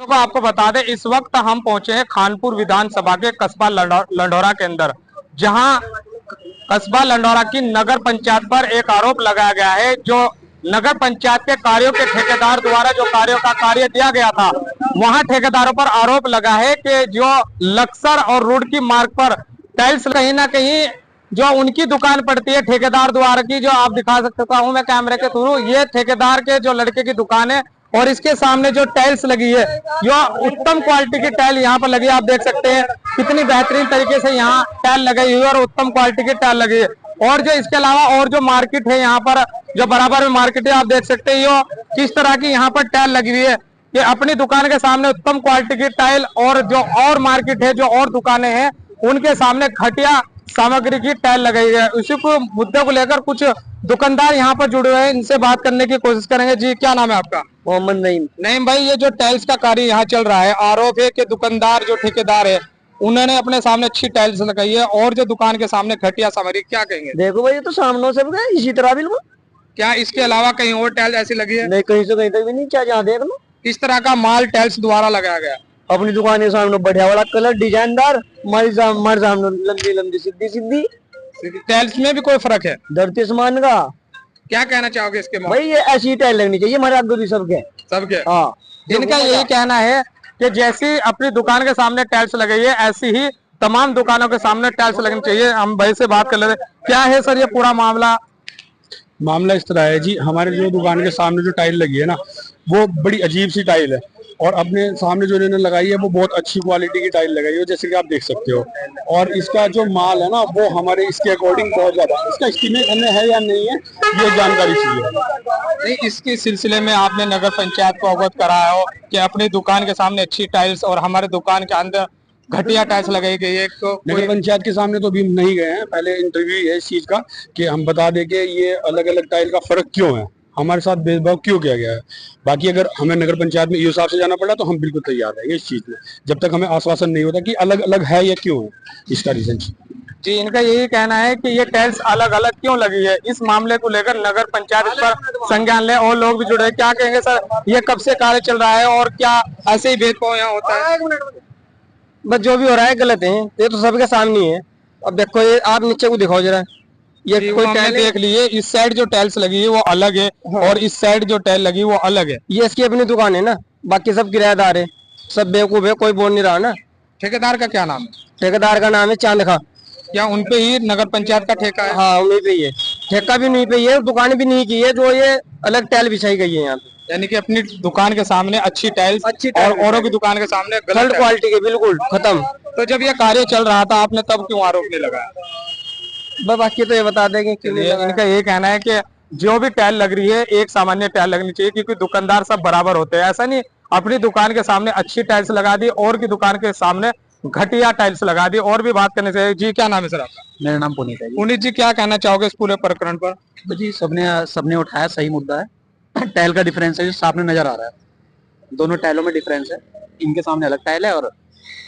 को आपको बता दें, इस वक्त हम पहुंचे हैं खानपुर विधानसभा के कस्बा लंढौरा के अंदर, जहां कस्बा लंढौरा की नगर पंचायत पर एक आरोप लगाया गया है। जो नगर पंचायत के कार्यों के ठेकेदार द्वारा जो कार्य दिया गया था, वहां ठेकेदारों पर आरोप लगा है कि जो लक्सर और रुड़की मार्ग पर टाइल्स कहीं ना कहीं जो उनकी दुकान पड़ती है ठेकेदार द्वारा की, जो आप दिखा सकता हूं मैं कैमरे के थ्रू, ये ठेकेदार के जो लड़के की दुकान है और इसके सामने जो टाइल्स लगी है, जो उत्तम क्वालिटी की टाइल यहाँ पर लगी है। आप देख सकते हैं कितनी बेहतरीन तरीके से यहाँ टाइल लगाई हुई है और उत्तम क्वालिटी की टाइल लगी है। और जो इसके अलावा और जो मार्केट है यहाँ पर, जो बराबर में मार्केट है, आप देख सकते हैं किस तरह की यहाँ पर टाइल लगी हुई है कि अपनी दुकान के सामने उत्तम क्वालिटी की टाइल, और जो और मार्केट है, जो और दुकानें हैं, उनके सामने घटिया सामग्री की टाइल लगाई है। उसी को मुद्दे को लेकर कुछ दुकानदार यहाँ पर जुड़े हुए हैं, इनसे बात करने की कोशिश करेंगे। जी, क्या नाम है आपका? मोहम्मद नईम। नईम भाई, ये जो टाइल्स का कार्य यहाँ चल रहा है, आरोप है कि दुकानदार जो ठेकेदार है उन्होंने अपने सामने अच्छी टाइल्स लगाई है और जो दुकान के सामने घटिया सामग्री, क्या कहेंगे? देखो भाई, ये तो सामने से इसी तरह बिल्कुल। क्या इसके अलावा कहीं और टाइल्स ऐसी लगी है? नहीं, कहीं से कहीं तक भी नहीं। क्या जहाँ देख लो किस तरह का माल टाइल्स द्वारा लगाया गया? अपनी दुकान के सामने बढ़िया वाला कलर, डिजाइनदार, मर सामने लंबी लंबी सीधी सीधी। टाइल्स में भी कोई फर्क है? धरती समान का। क्या कहना चाहोगे इसके में? भाई ये ऐसी टाइल लगनी चाहिए हमारे आगे भी सबके। हाँ, इनका यही कहना है कि जैसी अपनी दुकान के सामने टाइल्स लगाई है, ऐसी ही तमाम दुकानों के सामने टाइल्स लगनी चाहिए। हम भाई से बात कर लेते। क्या है सर ये पूरा मामला इस तरह है जी, हमारे जो दुकान के सामने जो टाइल लगी है ना, वो बड़ी अजीब सी टाइल है, और अपने सामने जो इन्होंने लगाई है वो बहुत अच्छी क्वालिटी की टाइल लगाई है, जैसे कि आप देख सकते हो। और इसका जो माल है ना, वो हमारे इसके अकॉर्डिंग बहुत ज्यादा, इसका एस्टीमेट हमें है या नहीं है ये जानकारी चाहिए। नहीं, इसके सिलसिले में आपने नगर पंचायत को अवगत कराया हो कि अपनी दुकान के सामने अच्छी टाइल्स और हमारे दुकान के अंदर घटिया टाइल्स लगाई गई है? नगर पंचायत के सामने तो अभी हम नहीं गए हैं, पहले इंटरव्यू है इस चीज का कि हम बता दें कि ये अलग अलग टाइल का फर्क क्यों है, हमारे साथ भेदभाव क्यों किया गया है। बाकी अगर हमें नगर पंचायत में ईओ साहब से जाना पड़ा तो हम बिल्कुल तैयार रहेंगे इस चीज में, जब तक हमें आश्वासन नहीं होता कि अलग अलग है या क्यों है इसका रीजन। जी, इनका यही कहना है कि ये टाइल्स अलग अलग क्यों लगी है। इस मामले को लेकर नगर पंचायत इस पर संज्ञान ले, और लोग भी जुड़े हैं। क्या कहेंगे सर, ये कब से कार्य चल रहा है और क्या ऐसे ही भेदभाव यहाँ होता है? बस जो भी हो रहा है गलत है, ये तो सबके सामने है। अब देखो, ये आप नीचे को दिखाओ जरा, ये कोई टाइल देख लिए, इस साइड जो टाइल्स लगी है वो अलग है। हाँ। और इस साइड जो टाइल लगी वो अलग है। ये इसकी अपनी दुकान है ना, बाकी सब किराएदार है, सब बेवकूफ है, कोई बोल नहीं रहा ना। ठेकेदार का क्या नाम है? ठेकेदार का नाम है चांद खां। क्या उनपे ही नगर पंचायत का ठेका है? हाँ, उन्हीं पे ही है, ठेका भी नहीं पे है, दुकान भी नहीं की है, जो ये अलग टाइल बिछाई गई है यहाँ पे। यानी कि अपनी दुकान के सामने अच्छी टाइल्स और औरों की दुकान के सामने थर्ड क्वालिटी के, बिल्कुल खत्म। तो जब ये कार्य चल रहा था आपने तब क्यों आरोप नहीं लगाया? बाकी तो ये बता देंगे कि इनका ये कहना है कि जो भी टाइल लग रही है एक सामान्य टाइल लगनी चाहिए, क्योंकि दुकानदार सब बराबर होते हैं। ऐसा नहीं अपनी दुकान के सामने अच्छी टाइल्स लगा दी और की दुकान के सामने घटिया टाइल्स लगा दी। और भी बात करने से। जी, क्या नाम है सर आपका? मेरा नाम पुनीत है। पुनीत जी, क्या कहना चाहोगे इस पूरे प्रकरण पर? जी, सबने उठाया, सही मुद्दा है। टाइल का डिफरेंस है जो सामने नजर आ रहा है, दोनों टाइलों में डिफरेंस है। इनके सामने अलग टाइल है और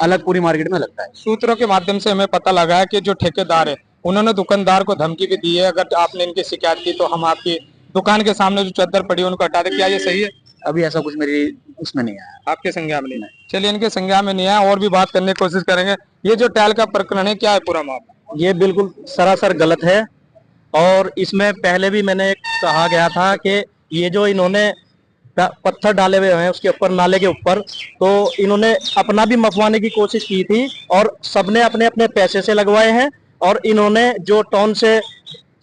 अलग पूरी मार्केट में लगता है। सूत्रों के माध्यम से हमें पता लगा है कि जो ठेकेदार है उन्होंने दुकानदार को धमकी भी दी है, अगर आपने इनकी शिकायत की तो हम आपकी दुकान के सामने जो चद्दर पड़ी है उनको हटा दे। क्या ये सही है? अभी ऐसा कुछ मेरी उसमें नहीं आया। आपके संज्ञान में नहीं? चलिए, इनके संज्ञान में नहीं आया, और भी बात करने की कोशिश करेंगे। ये जो टाइल का प्रकरण है, क्या है पूरा मामला? ये बिल्कुल सरासर गलत है, और इसमें पहले भी मैंने कहा गया था कि ये जो इन्होंने पत्थर डाले हुए हैं उसके ऊपर, नाले के ऊपर, तो इन्होंने अपना भी मफवाने की कोशिश की थी और सबने अपने अपने पैसे से लगवाए हैं, और इन्होंने जो टाउन से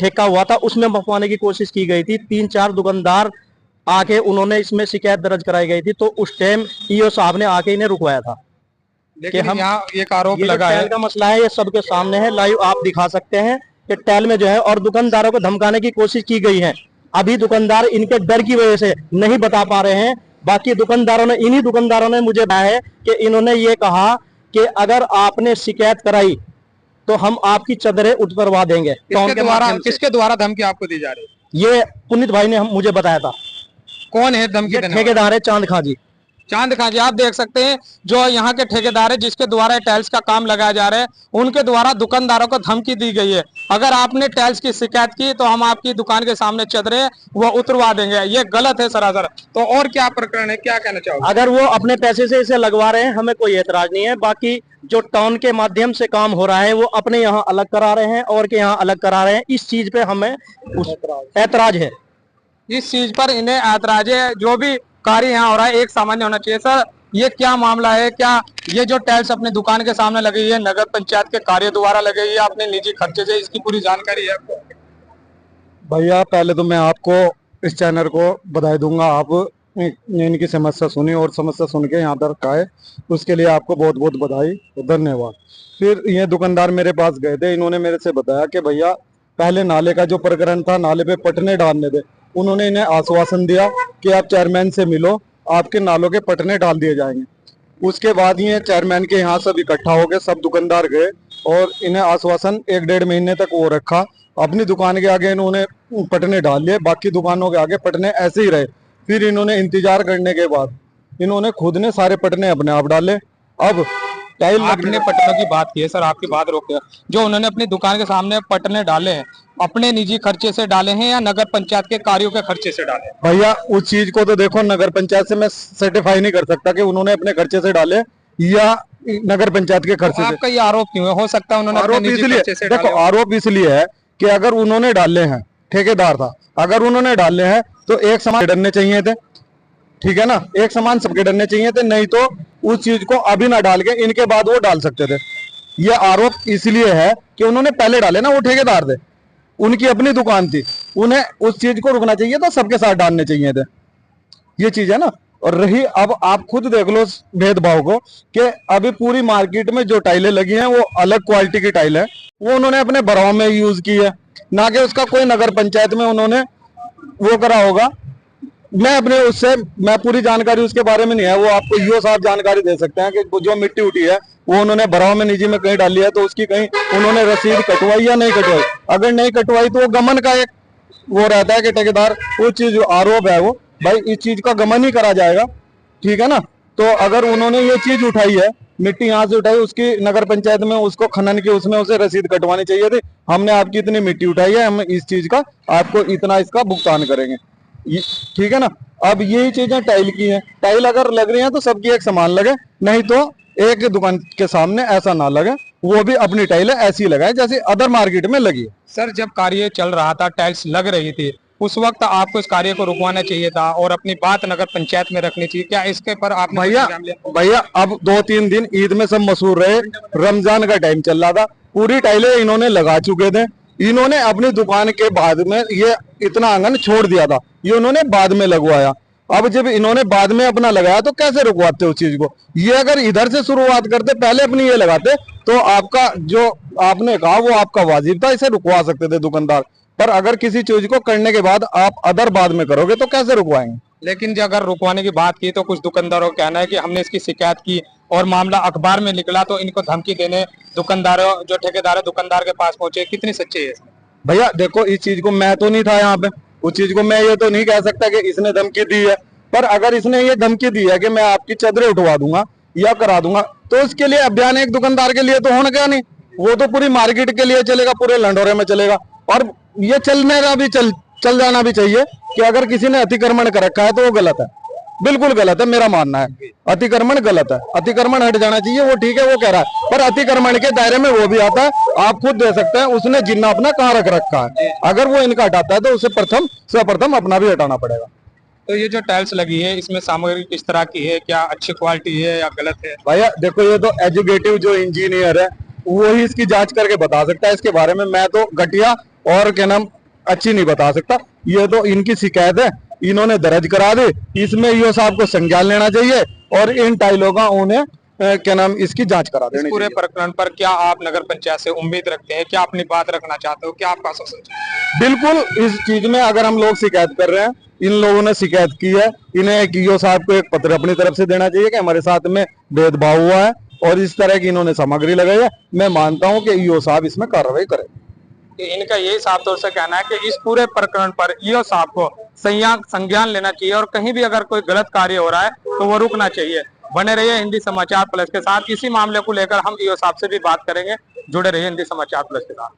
ठेका हुआ था उसमें मफवाने की कोशिश की गई थी। 3-4 दुकानदार आके उन्होंने इसमें शिकायत दर्ज कराई गई थी, तो उस टाइम ईओ साहब ने आके इन्हें रुकवाया था। कि हम यहाँ एक आरोप लगा है का मसला है, ये सबके सामने है, लाइव आप दिखा सकते हैं कि टाइल में जो है, और दुकानदारों को धमकाने की कोशिश की गई है। अभी दुकानदार इनके डर की वजह से नहीं बता पा रहे हैं। बाकी दुकानदारों ने, इन्हीं दुकानदारों ने मुझे बताया है कि इन्होंने ये कहा कि अगर आपने शिकायत कराई तो हम आपकी चदरें उतरवा देंगे। किसके द्वारा धमकी आपको दी जा रही है? ये पुनीत भाई ने मुझे बताया था। कौन है धमकी देने वाला? ठेकेदार है चांद खां जी। चांद खां जी, आप देख सकते हैं जो यहाँ के ठेकेदार है जिसके द्वारा टाइल्स का काम लगाया जा रहा है, उनके द्वारा दुकानदारों को धमकी दी गई है, अगर आपने टाइल्स की शिकायत की तो हम आपकी दुकान के सामने चदरे वो उतरवा देंगे। ये गलत है सरासर। तो और क्या प्रकरण है, क्या कहना चाहोगे? अगर वो अपने पैसे से इसे लगवा रहे हैं हमें कोई एतराज नहीं है, बाकी जो टाउन के माध्यम से काम हो रहा है वो अपने यहाँ अलग करा रहे हैं और के यहाँ अलग करा रहे हैं, इस चीज पे हमें ऐतराज है। इस चीज पर इन्हें ऐतराज है। जो भी कार्य यहाँ हो रहा है एक सामान्य होना चाहिए। सर, ये क्या मामला है? क्या ये जो टाइल्स अपनी दुकान के सामने लगी है नगर पंचायत के कार्य द्वारा लगी है, अपने निजी खर्चे से, इसकी पूरी जानकारी है आपको? भैया पहले तो मैं आपको इस चैनल को बधाई दूंगा, आप इनकी समस्या सुनी और समस्या सुन के यहाँ तक आए, उसके लिए आपको बहुत बहुत बधाई और धन्यवाद। फिर ये दुकानदार मेरे पास गए थे, इन्होंने मेरे से बताया कि भैया पहले नाले का जो प्रकरण था, नाले पे पटने डालने थे, उन्होंने इन्हें आश्वासन दिया कि आप चेयरमैन से मिलो, आपके नालों के पटने डाल दिए जाएंगे। उसके बाद ये चेयरमैन के यहाँ सब इकट्ठा हो गए, सब दुकानदार गए और इन्हें आश्वासन 1-1.5 महीने तक वो रखा। अपनी दुकान के आगे इन्होंने पटने डाल लिए, बाकी दुकानों के आगे पटने ऐसे ही रहे। फिर इन्होंने इंतजार करने के बाद इन्होंने खुद ने सारे पटने अपने आप डाले। अब टाइल आपने पटनों की बात की है सर, आपकी बात रोके। जो उन्होंने अपनी दुकान के सामने पटने डाले हैं, अपने निजी खर्चे से डाले हैं या नगर पंचायत के कार्यों के खर्चे से डाले? भैया उस चीज को तो देखो, नगर पंचायत से मैं सर्टिफाई नहीं कर सकता कि उन्होंने अपने खर्चे से डाले या नगर पंचायत के खर्चे से। आपका ये आरोप क्यों है? हो सकता है उन्होंने अपने आरोप निजी इसलिए, खर्चे से देखो डाले हो। आरोप इसलिए है कि अगर उन्होंने डाले हैं, ठेकेदार था, अगर उन्होंने डाले हैं तो एक समान डरने चाहिए थे, ठीक है ना, एक समान सबके डरने चाहिए थे, नहीं तो उस चीज को अभी ना डाल के इनके बाद वो डाल सकते थे। ये आरोप इसलिए है कि उन्होंने पहले डाले ना, वो ठेकेदार थे, उनकी अपनी दुकान थी, उन्हें उस चीज को रुकना चाहिए था, सबके साथ डालने चाहिए थे, ये चीज है ना। और रही, अब आप खुद देख लो भेदभाव को कि अभी पूरी मार्केट में जो टाइलें लगी हैं वो अलग क्वालिटी की टाइल है, वो उन्होंने अपने बराव में यूज की है, ना कि उसका कोई नगर पंचायत में उन्होंने वो करा होगा। मैं पूरी जानकारी उसके बारे में नहीं है, वो आपको ईओ साहब जानकारी दे सकते हैं कि जो मिट्टी उठी है वो उन्होंने बराव में निजी में कहीं डाली है, तो उसकी कहीं उन्होंने रसीद कटवाई या नहीं कटवाई। अगर नहीं कटवाई तो वो गमन का एक वो रहता है कि ठेकेदार, वो चीज आरोप है वो भाई इस चीज का गमन ही करा जाएगा, ठीक है ना। तो अगर उन्होंने ये चीज उठाई है, मिट्टी यहाँ से उठाई, उसकी नगर पंचायत में उसको खनन की उसमें उसे रसीद कटवानी चाहिए थी, हमने आपकी इतनी मिट्टी उठाई है, हम इस चीज का आपको इतना इसका भुगतान करेंगे, ठीक है ना। अब यही चीजें टाइल की हैं, टाइल अगर लग रही हैं तो सबकी एक समान लगे, नहीं तो एक दुकान के सामने ऐसा ना लगे, वो भी अपनी टाइल ऐसी लगाए जैसे अदर मार्केट में लगी है। सर, जब कार्य चल रहा था, टाइल्स लग रही थी, उस वक्त आपको इस कार्य को रुकवाना चाहिए था और अपनी बात नगर पंचायत में रखनी चाहिए, क्या इसके पर आपने भैया अब 2-3 दिन ईद में सब मशहूर रहे, रमजान का टाइम चल रहा था, पूरी टाइलें इन्होंने लगा चुके थे, इन्होंने अपनी दुकान के बाद में ये इतना आंगन छोड़ दिया था, ये उन्होंने बाद में लगवाया। अब जब इन्होंने बाद में अपना लगाया तो कैसे रुकवाते उस चीज को? ये अगर इधर से शुरुआत करते, पहले अपनी ये लगाते, तो आपका जो आपने कहा वो आपका वाजिब था, इसे रुकवा सकते थे दुकानदार। पर अगर किसी चीज को करने के बाद आप अदर बाद में करोगे तो कैसे रुकवाएंगे? लेकिन जो अगर रुकवाने की बात की तो कुछ दुकानदारों का कहना है कि हमने इसकी शिकायत की और मामला अखबार में निकला तो इनको धमकी देने दुकानदारों, जो ठेकेदार है, दुकानदार के पास पहुंचे। कितनी सच्चाई है? भैया देखो, इस चीज को मैं तो नहीं था यहाँ पे, उस चीज को मैं ये तो नहीं कह सकता कि इसने धमकी दी है, पर अगर इसने ये धमकी दी है कि मैं आपकी चदरें उठवा दूंगा या करा दूंगा, तो उसके लिए अभियान एक दुकानदार के लिए तो होना क्या नहीं, वो तो पूरी मार्केट के लिए चलेगा, पूरे लंडोरे में चलेगा। और ये चलने का भी चल जाना भी चाहिए कि अगर किसी ने अतिक्रमण कर रखा है तो वो गलत है, बिल्कुल गलत है, मेरा मानना है अतिक्रमण गलत है, अतिक्रमण हट जाना चाहिए, वो ठीक है वो कह रहा है, पर अतिक्रमण के दायरे में वो भी आता है, आप खुद दे सकते हैं उसने जिन्ना अपना कहाँ रख रखा है, अगर वो इनका हटाता है तो उसे सर्वप्रथम अपना भी हटाना पड़ेगा। तो ये जो टाइल्स लगी है इसमें सामग्री किस तरह की है, क्या अच्छी क्वालिटी है या गलत है? भैया देखो, ये तो एजुकेटिव जो इंजीनियर है वो ही इसकी जांच करके बता सकता है इसके बारे में, मैं तो घटिया और क्या नाम अच्छी नहीं बता सकता। ये तो इनकी शिकायत है, इन्होंने दर्ज करा दी, इसमें ईओ साहब को संज्ञान लेना चाहिए और इन टाइलों का उन्हें क्या नाम इसकी जांच करा देनी चाहिए। पूरे प्रकरण पर क्या आप नगर पंचायत से उम्मीद रखते हैं, क्या अपनी बात रखना चाहते हो, क्या आपका आश्वासन? बिल्कुल, इस चीज में अगर हम लोग शिकायत कर रहे हैं, इन लोगों ने शिकायत की है, इन्हें एक ईओ साहब को एक पत्र अपनी तरफ से देना चाहिए कि हमारे साथ में भेदभाव हुआ है और इस तरह की इन्होंने सामग्री लगाई है। मैं मानता हूं कि ईओ साहब इसमें कार्रवाई करें। इनका यही साफ तौर से कहना है कि इस पूरे प्रकरण पर ईओ साहब को संज्ञान लेना चाहिए और कहीं भी अगर कोई गलत कार्य हो रहा है तो वो रुकना चाहिए। बने रहिए हिंदी समाचार प्लस के साथ। इसी मामले को लेकर हम ईओ साहब से भी बात करेंगे। जुड़े रहिए हिंदी समाचार प्लस के साथ।